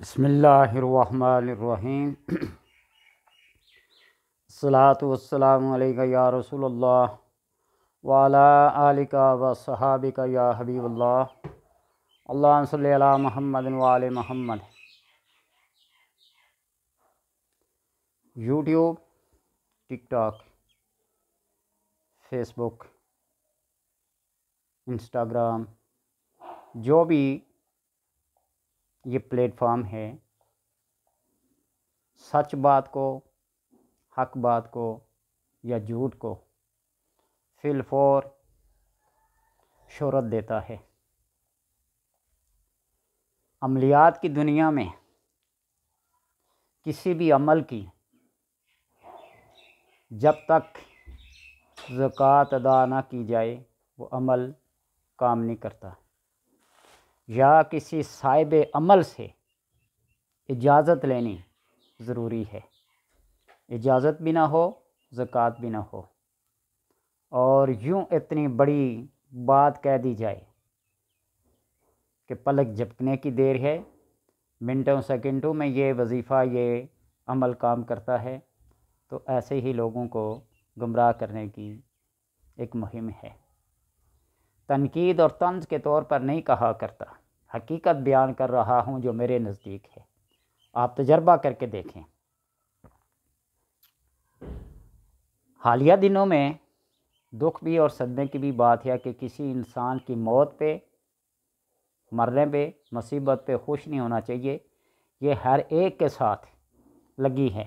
بسم اللہ الرحمن الرحیم الصلاۃ والسلام علیکہ یا رسول اللہ وعلی آلک و صحابک یا حبیب اللہ اللہم صلی علی محمد وعلی محمد۔ یوٹیوب، ٹک ٹاک، فیس بک، انسٹاگرام، جو بھی یہ پلیٹ فارم ہے، سچ بات کو، حق بات کو یا جھوٹ کو فی الفور شہرت دیتا ہے۔ عملیات کی دنیا میں کسی بھی عمل کی جب تک زکوٰۃ ادا نہ کی جائے وہ عمل کام نہیں کرتا، یا کسی صاحب عمل سے اجازت لینی ضروری ہے۔ اجازت بھی نہ ہو، زکوٰۃ بھی نہ ہو، اور یوں اتنی بڑی بات کہہ دی جائے کہ پلک جھپکنے کی دیر ہے، منٹوں سیکنڈوں میں یہ وظیفہ، یہ عمل کام کرتا ہے، تو ایسے ہی لوگوں کو گمراہ کرنے کی ایک مہم ہے۔ تنقید اور طنز کے طور پر نہیں کہا کرتا، حقیقت بیان کر رہا ہوں جو میرے نزدیک ہے، آپ تجربہ کر کے دیکھیں۔ حالیہ دنوں میں دکھ بھی اور صدمے کی بھی بات ہے کہ کسی انسان کی موت پہ، مرنے پہ، مصیبت پہ خوش نہیں ہونا چاہیے۔ یہ ہر ایک کے ساتھ لگی ہے،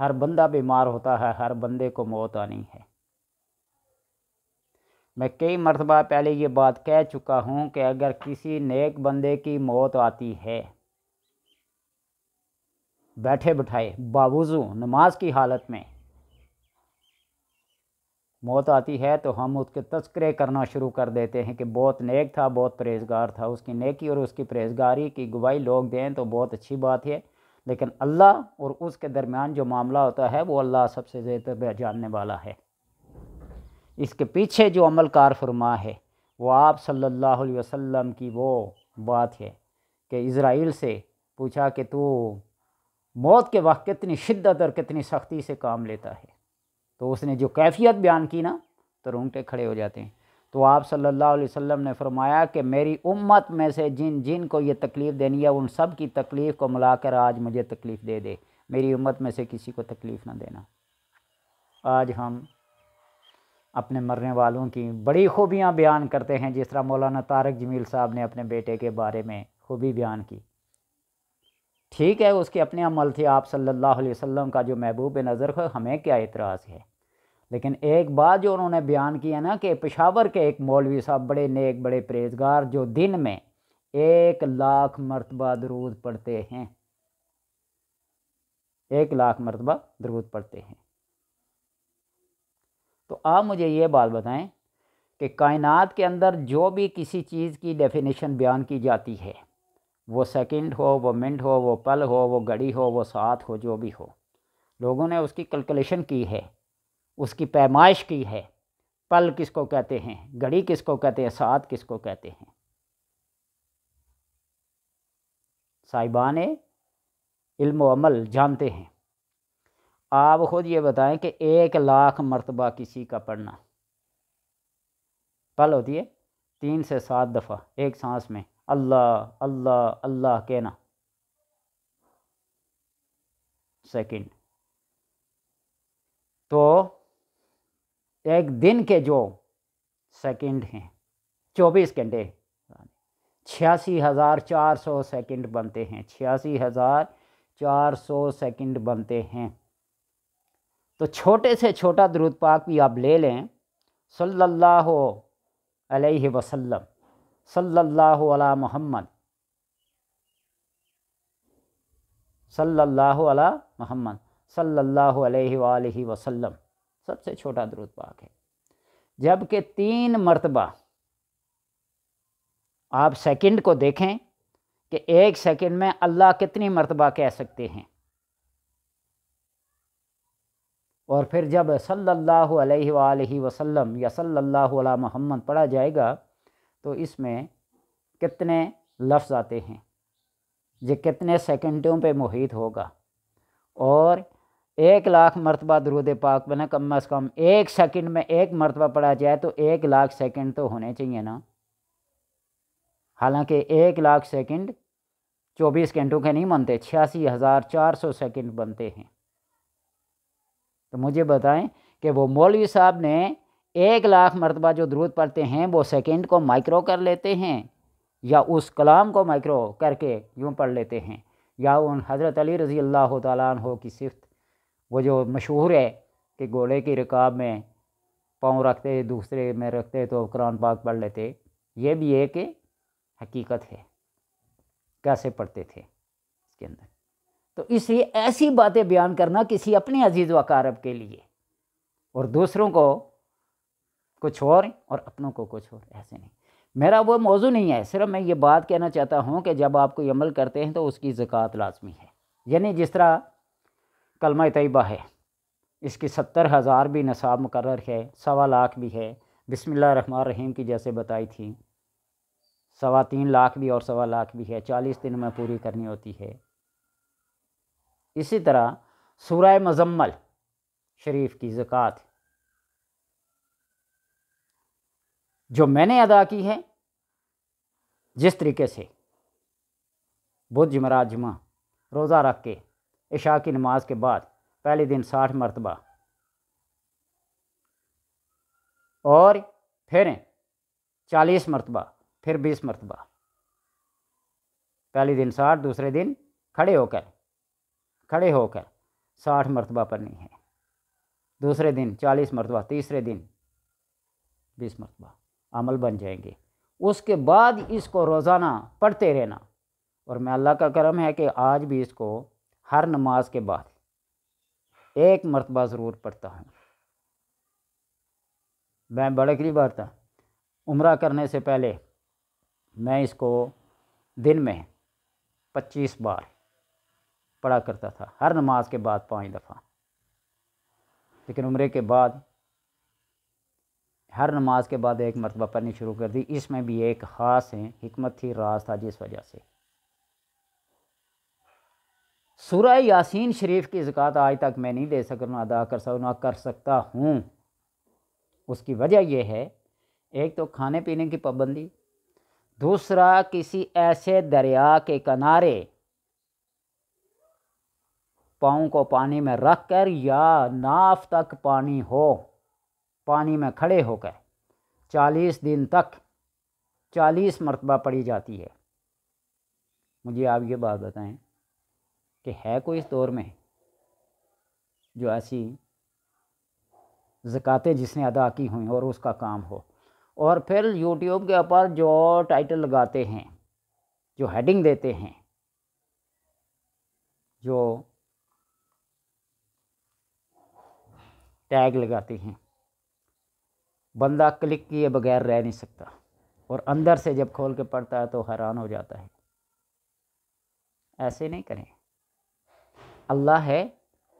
ہر بندہ بیمار ہوتا ہے، ہر بندے کو موت آنی ہے۔ میں کئی مرتبہ پہلے یہ بات کہہ چکا ہوں کہ اگر کسی نیک بندے کی موت آتی ہے، بیٹھے بٹھائے باوضو نماز کی حالت میں موت آتی ہے، تو ہم اس کے تذکرے کرنا شروع کر دیتے ہیں کہ بہت نیک تھا، بہت پرہیزگار تھا۔ اس کی نیکی اور اس کی پرہیزگاری کی گواہی لوگ دیں تو بہت اچھی بات ہے، لیکن اللہ اور اس کے درمیان جو معاملہ ہوتا ہے وہ اللہ سب سے زیادہ جاننے والا ہے۔ اس کے پیچھے جو عمل کار فرما ہے وہ آپ صلی اللہ علیہ وسلم کی وہ بات ہے کہ اسرائیل سے پوچھا کہ تو موت کے وقت کتنی شدت اور کتنی سختی سے کام لیتا ہے، تو اس نے جو کیفیت بیان کی نا تو رونگٹے کھڑے ہو جاتے ہیں۔ تو آپ صلی اللہ علیہ وسلم نے فرمایا کہ میری امت میں سے جن کو یہ تکلیف دینی ہے ان سب کی تکلیف کو ملا کر آج مجھے تکلیف دے دے، میری امت میں سے کسی کو تکلیف نہ دینا۔ آج ہم اپنے مرنے والوں کی بڑی خوبیاں بیان کرتے ہیں، جس طرح مولانا طارق جمیل صاحب نے اپنے بیٹے کے بارے میں خوبی بیان کی۔ ٹھیک ہے، اس کے اپنے عمل تھے، آپ صلی اللہ علیہ وسلم کا جو محبوب نظر ہے، ہمیں کیا اعتراض ہے؟ لیکن ایک بات جو انہوں نے بیان کی ہے نا کہ پشاور کے ایک مولوی صاحب بڑے نیک، بڑے پرہیزگار، جو دن میں 1,00,000 مرتبہ درود پڑھتے ہیں، 1,00,000 مرتبہ درود پڑھتے ہیں۔ تو آپ مجھے یہ بات بتائیں کہ کائنات کے اندر جو بھی کسی چیز کی ڈیفینیشن بیان کی جاتی ہے، وہ سیکنڈ ہو، وہ منٹ ہو، وہ پل ہو، وہ گھڑی ہو، وہ ساعت ہو، جو بھی ہو، لوگوں نے اس کی کیلکولیشن کی ہے، اس کی پیمائش کی ہے۔ پل کس کو کہتے ہیں، گھڑی کس کو کہتے ہیں، ساعت کس کو کہتے ہیں؟ صاحبان علم و عمل جانتے ہیں۔ آپ خود یہ بتائیں کہ 1,00,000 مرتبہ کسی کا پڑھنا، پل ہوتی ہے 3 سے 7 دفعہ ایک سانس میں اللہ اللہ اللہ کہنا، سیکنڈ۔ تو ایک دن کے جو سیکنڈ ہیں 24 گھنٹے، 86,400 سیکنڈ بنتے ہیں، 86,400 سیکنڈ بنتے ہیں۔ تو چھوٹے سے چھوٹا درود پاک بھی آپ لے لیں، صلی اللہ علیہ وسلم، صلی اللہ علی محمد، صلی اللہ علی محمد، صلی اللہ علیہ وآلہ وسلم، سب سے چھوٹا درود پاک ہے۔ جبکہ 3 مرتبہ آپ سیکنڈ کو دیکھیں کہ ایک سیکنڈ میں اللہ کتنی مرتبہ کہہ سکتے ہیں، اور پھر جب صلی اللہ علیہ وآلہ وسلم یا صلی اللہ علی محمد پڑھا جائے گا تو اس میں کتنے لفظ آتے ہیں؟ یہ کتنے سیکنڈوں پہ محیط ہوگا، اور 1,00,000 مرتبہ درود پاک میں کم از کم 1 سیکنڈ میں 1 مرتبہ پڑھا جائے تو 1,00,000 سیکنڈ تو ہونے چاہیے نا، حالانکہ 1,00,000 سیکنڈ 24 گھنٹوں کے نہیں بنتے، 86,400 سیکنڈ بنتے ہیں۔ تو مجھے بتائیں کہ وہ مولوی صاحب نے 1,00,000 مرتبہ جو درود پڑھتے ہیں وہ سیکنڈ کو مائکرو کر لیتے ہیں، یا اس کلام کو مائکرو کر کے یوں پڑھ لیتے ہیں، یا ان حضرت علی رضی اللہ تعالیٰ عنہ کی صفت وہ جو مشہور ہے کہ گھوڑے کی رکاب میں پاؤں رکھتے دوسرے میں رکھتے تو قرآن پاک پڑھ لیتے، یہ بھی ایک حقیقت ہے کیسے پڑھتے تھے اس کے اندر۔ تو اس لیے ایسی باتیں بیان کرنا کسی اپنے عزیز و اقارب کے لیے، اور دوسروں کو کچھ اور اپنوں کو کچھ اور، ایسے نہیں۔ میرا وہ موضوع نہیں ہے، صرف میں یہ بات کہنا چاہتا ہوں کہ جب آپ کوئی عمل کرتے ہیں تو اس کی زکوٰۃ لازمی ہے، یعنی جس طرح کلمہ طیبہ ہے، اس کی 70,000 بھی نصاب مقرر ہے، 1,00,000 بھی ہے، بسم اللہ الرحمن الرحیم کی جیسے بتائی تھی 3,25,000 بھی اور 1,00,000 بھی ہے، 40 دن میں پوری کرنی ہوتی ہے۔ اسی طرح سورہ مزمل شریف کی زکوٰۃ جو میں نے ادا کی ہے، جس طریقے سے بدھ جمعرات جمعہ روزہ رکھ کے عشاء کی نماز کے بعد پہلے دن 60 مرتبہ اور پھر 40 مرتبہ پھر 20 مرتبہ، پہلے دن 60 دوسرے دن کھڑے ہو کر 60 مرتبہ پڑھنی ہے، دوسرے دن 40 مرتبہ، تیسرے دن 20 مرتبہ، عمل بن جائیں گے۔ اس کے بعد اس کو روزانہ پڑھتے رہنا، اور میں اللہ کا کرم ہے کہ آج بھی اس کو ہر نماز کے بعد 1 مرتبہ ضرور پڑھتا ہوں۔ میں بڑی بار تھا عمرہ کرنے سے پہلے میں اس کو دن میں 25 بار پڑھا کرتا تھا، ہر نماز کے بعد 5 دفعہ، لیکن عمرے کے بعد ہر نماز کے بعد 1 مرتبہ پڑھنی شروع کر دی۔ اس میں بھی ایک خاص حکمت تھی، راز تھا، جس وجہ سے سورہ یاسین شریف کی زکوٰۃ آج تک میں نہیں دے سکا، ادا کر سکتا ہوں۔ اس کی وجہ یہ ہے، ایک تو کھانے پینے کی پابندی، دوسرا کسی ایسے دریا کے کنارے پاؤں کو پانی میں رکھ کر یا ناف تک پانی ہو، پانی میں کھڑے ہو کر 40 دن تک 40 مرتبہ پڑھی جاتی ہے۔ مجھے آپ یہ بات بتائیں کہ ہے کوئی اس دور میں جو ایسی زکوٰۃیں جس نے ادا کی ہوئیں اور اس کا کام ہو؟ اور پھر یوٹیوب کے اوپر جو ٹائٹل لگاتے ہیں، جو ہیڈنگ دیتے ہیں، جو ٹیگ لگاتے ہیں، بندہ کلک کیے بغیر رہ نہیں سکتا، اور اندر سے جب کھول کے پڑھتا ہے تو حیران ہو جاتا ہے۔ ایسے نہیں کریں، اللہ ہے،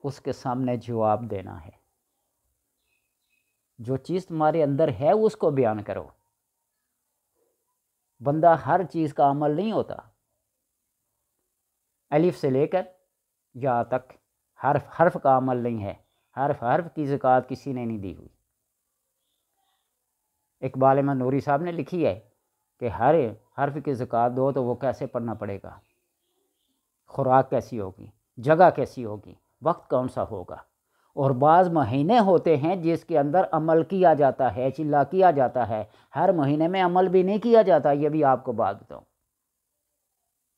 اس کے سامنے جواب دینا ہے، جو چیز تمہارے اندر ہے اس کو بیان کرو۔ بندہ ہر چیز کا عمل نہیں ہوتا، الف سے لے کر یا تک حرف کا عمل نہیں ہے، حرف کی زکوٰۃ کسی نے نہیں دی ہوئی۔ اقبال احمد نوری صاحب نے لکھی ہے کہ ہر حرف کی زکوٰۃ دو تو وہ کیسے پڑھنا پڑے گا، خوراک کیسی ہوگی، جگہ کیسی ہوگی، وقت کون سا ہوگا۔ اور بعض مہینے ہوتے ہیں جس کے اندر عمل کیا جاتا ہے، چلا کیا جاتا ہے، ہر مہینے میں عمل بھی نہیں کیا جاتا۔ یہ بھی آپ کو بات بتاؤں،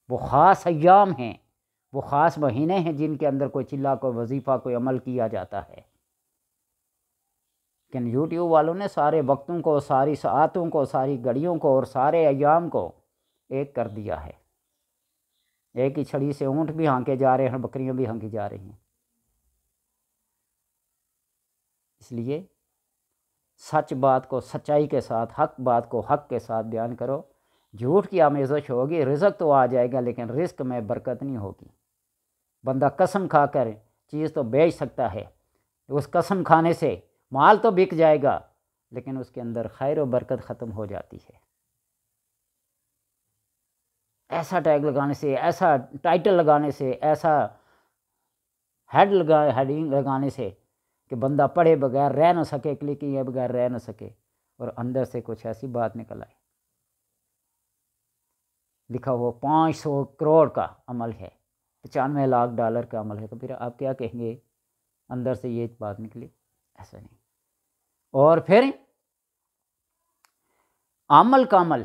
وہ خاص ایام ہیں، وہ خاص مہینے ہیں جن کے اندر کوئی چلا، کوئی وظیفہ، کوئی عمل کیا جاتا ہے۔ لیکن یوٹیوب والوں نے سارے وقتوں کو، ساری ساعتوں کو، ساری گھڑیوں کو اور سارے ایام کو ایک کر دیا ہے۔ ایک ہی چھڑی سے اونٹ بھی ہانکے جا رہے ہیں، بکریاں بھی ہانکی جا رہی ہیں۔ اس لیے سچ بات کو سچائی کے ساتھ، حق بات کو حق کے ساتھ بیان کرو۔ جھوٹ کی آمیزش ہوگی، رزق تو آ جائے گا لیکن رزق میں برکت نہیں ہوگی۔ بندہ قسم کھا کر چیز تو بیچ سکتا ہے، اس قسم کھانے سے مال تو بک جائے گا لیکن اس کے اندر خیر و برکت ختم ہو جاتی ہے۔ ایسا ٹیگ لگانے سے، ایسا ٹائٹل لگانے سے، ایسا ہیڈنگ لگانے سے کہ بندہ پڑھے بغیر رہ نہ سکے، کلک کیے بغیر رہ نہ سکے، اور اندر سے کچھ ایسی بات نکل آئے۔ لکھا ہوا 500 کروڑ کا عمل ہے، 95 لاکھ ڈالر کا عمل ہے، تو پھر آپ کیا کہیں گے؟ اندر سے یہ بات نکلی؟ ایسا نہیں۔ اور پھر عمل کا عمل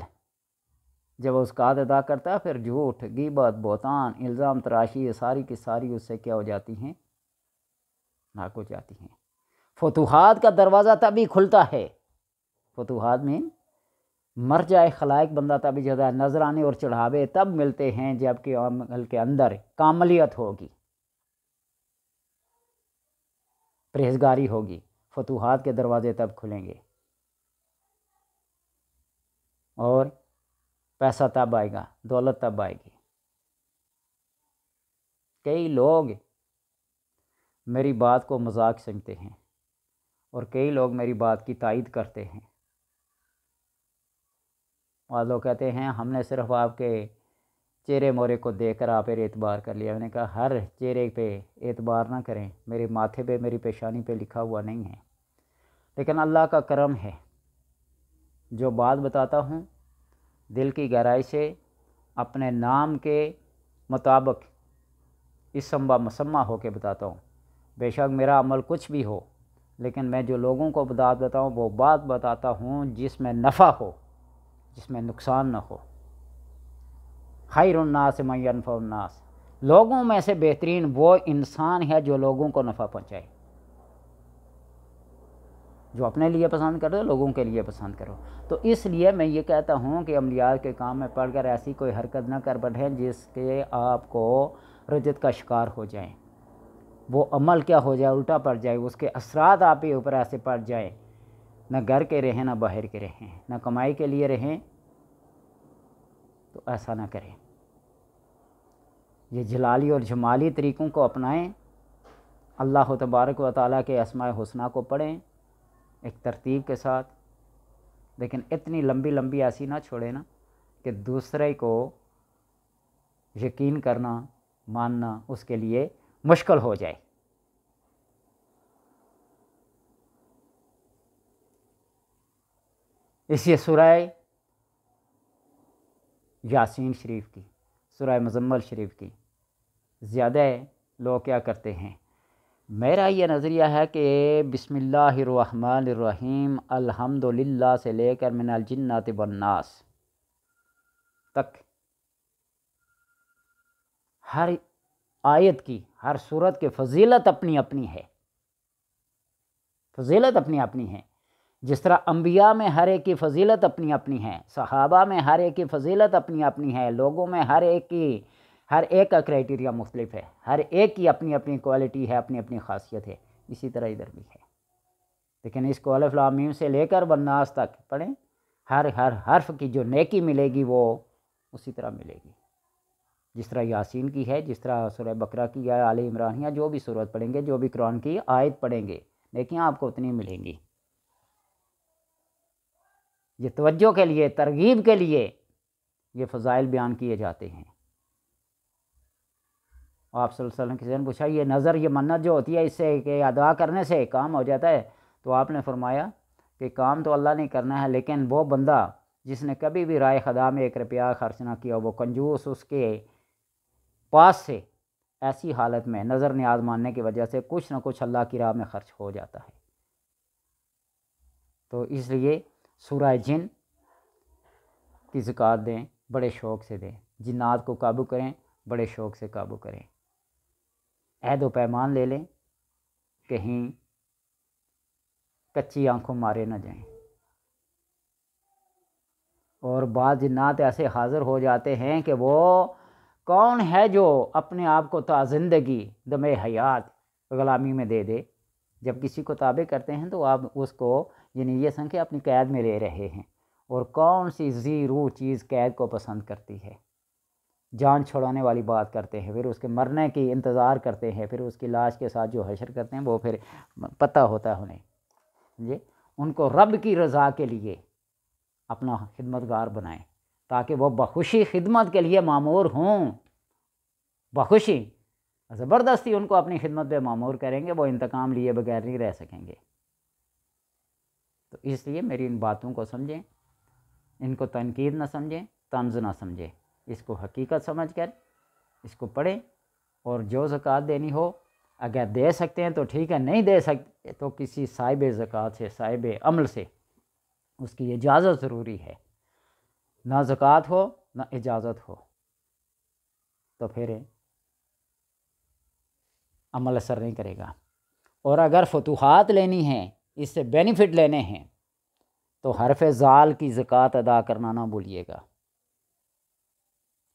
جب استاد ادا کرتا ہے، پھر جھوٹ، غیبت، بہتان، الزام تراشی، یہ ساری کی ساری اس سے کیا ہو جاتی ہیں؟ ناک ہو جاتی ہیں۔ فتوحات کا دروازہ تبھی کھلتا ہے، فتوحات میں مر جائے خلائق بندہ تبھی جگہ نذرانے اور چڑھاوے تب ملتے ہیں جب کہ عمل کے اندر کاملیت ہوگی، پرہیزگاری ہوگی، فتوحات کے دروازے تب کھلیں گے، اور پیسہ تب آئے گا، دولت تب آئے گی۔ کئی لوگ میری بات کو مذاق سمجھتے ہیں، اور کئی لوگ میری بات کی تائید کرتے ہیں۔ بعض لوگ کہتے ہیں ہم نے صرف آپ کے چہرے مورے کو دیکھ کر آپ پر اعتبار کر لیا۔ میں نے کہا ہر چہرے پہ اعتبار نہ کریں، میرے ماتھے پہ، میری پیشانی پہ لکھا ہوا نہیں ہے، لیکن اللہ کا کرم ہے، جو بات بتاتا ہوں دل کی گہرائی سے اپنے نام کے مطابق اسم و مسمہ ہو کے بتاتا ہوں۔ بے شک میرا عمل کچھ بھی ہو، لیکن میں جو لوگوں کو بات بتاؤں وہ بات بتاتا ہوں جس میں نفع ہو، جس میں نقصان نہ ہو۔ خیر الناس من ینفع الناس، لوگوں میں سے بہترین وہ انسان ہے جو لوگوں کو نفع پہنچائے۔ جو اپنے لیے پسند کرو لوگوں کے لیے پسند کرو۔ تو اس لیے میں یہ کہتا ہوں کہ عملیات کے کام میں پڑھ کر ایسی کوئی حرکت نہ کر بیٹھیں جس کے آپ کو رجت کا شکار ہو جائیں، وہ عمل کیا ہو جائے، الٹا پڑ جائے، اس کے اثرات آپ کے اوپر ایسے پڑ جائیں، نہ گھر کے رہیں، نہ باہر کے رہیں، نہ کمائی کے لیے رہیں، تو ایسا نہ کریں۔ یہ جلالی اور جمالی طریقوں کو اپنائیں، اللہ تبارک و تعالیٰ کے اسماء حسنہ کو پڑھیں ایک ترتیب کے ساتھ، لیکن اتنی لمبی لمبی ایسی نہ چھوڑیں نا کہ دوسرے کو یقین کرنا، ماننا اس کے لیے مشکل ہو جائے۔ اس لیے سورہ یاسین شریف کی، سورہ مزمل شریف کی زیادہ لوگ کیا کرتے ہیں؟ میرا یہ نظریہ ہے کہ بسم اللہ الرحمن الرحیم الحمدللہ سے لے کر من الجنات والناس تک ہر آیت کی، ہر سورت کی فضیلت اپنی اپنی ہے، فضیلت اپنی اپنی ہے۔ جس طرح انبیاء میں ہر ایک کی فضیلت اپنی اپنی ہے، صحابہ میں ہر ایک کی فضیلت اپنی اپنی ہے، لوگوں میں ہر ایک کا کرائٹیریا مختلف ہے، ہر ایک کی اپنی اپنی کوالٹی ہے، اپنی اپنی خاصیت ہے، اسی طرح ادھر بھی ہے۔ لیکن اس کو الف لام میم سے لے کر والناس تک پڑھیں، ہر حرف کی جو نیکی ملے گی وہ اسی طرح ملے گی، جس طرح یاسین کی ہے، جس طرح سورہ بقرہ کی یا آل عمران، یا جو بھی سورت پڑھیں گے، جو بھی قرآن کی آیت پڑھیں گے، نیکیاں آپ کو اتنی ملیں گی۔ یہ توجہ کے لیے، ترغیب کے لیے یہ فضائل بیان کیے جاتے ہیں۔ آپ صلی اللہ علیہ وسلم کسی نے پوچھا یہ نظر، یہ منت جو ہوتی ہے اس سے کہ ادا کرنے سے کام ہو جاتا ہے، تو آپ نے فرمایا کہ کام تو اللہ نے کرنا ہے، لیکن وہ بندہ جس نے کبھی بھی رائے خدا میں 1 روپیہ خرچ نہ کیا، وہ کنجوس، اس کے پاس سے ایسی حالت میں نظر نیاز ماننے کی وجہ سے کچھ نہ کچھ اللہ کی راہ میں خرچ ہو جاتا ہے۔ تو اس لیے سورہ جن کی زکوٰۃ دیں، بڑے شوق سے دیں، جنات کو قابو کریں، بڑے شوق سے قابو کریں، عہد و پیمان لے لیں، کہیں کچی آنکھوں مارے نہ جائیں۔ اور بعض جنات ایسے حاضر ہو جاتے ہیں کہ وہ کون ہے جو اپنے آپ کو تا زندگی دم حیات غلامی میں دے دے۔ جب کسی کو تابع کرتے ہیں تو آپ اس کو یعنی یہ سمجھ کے اپنی قید میں لے رہے ہیں، اور کون سی ذی روح چیز قید کو پسند کرتی ہے؟ جان چھڑانے والی بات کرتے ہیں، پھر اس کے مرنے کی انتظار کرتے ہیں، پھر اس کی لاش کے ساتھ جو حشر کرتے ہیں وہ پھر پتہ ہوتا ہے انہیں جی۔ ان کو رب کی رضا کے لیے اپنا خدمتگار بنائیں تاکہ وہ بخوشی خدمت کے لیے مامور ہوں، بخوشی، زبردستی ان کو اپنی خدمت پہ مامور کریں گے، وہ انتقام لیے بغیر نہیں رہ سکیں گے۔ تو اس لیے میری ان باتوں کو سمجھیں، ان کو تنقید نہ سمجھیں، طنز نہ سمجھیں، اس کو حقیقت سمجھ کر اس کو پڑھیں، اور جو زکوٰۃ دینی ہو اگر دے سکتے ہیں تو ٹھیک ہے، نہیں دے سکتے تو کسی صاحب زکوٰۃ سے، صاحب عمل سے اس کی اجازت ضروری ہے۔ نہ زکوٰۃ ہو نہ اجازت ہو تو پھر عمل اثر نہیں کرے گا۔ اور اگر فتوحات لینی ہیں، اس سے بینیفٹ لینے ہیں، تو حرف زال کی زکوٰۃ ادا کرنا نہ بھولیے گا۔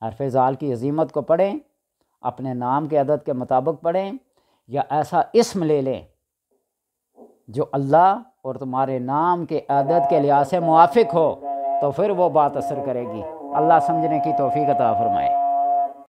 حرف زال کی عظیمت کو پڑھیں، اپنے نام کے عدد کے مطابق پڑھیں، یا ایسا اسم لے لیں جو اللہ اور تمہارے نام کے عدد کے لحاظ سے موافق ہو، تو پھر وہ بات اثر کرے گی۔ اللہ سمجھنے کی توفیق عطا فرمائے۔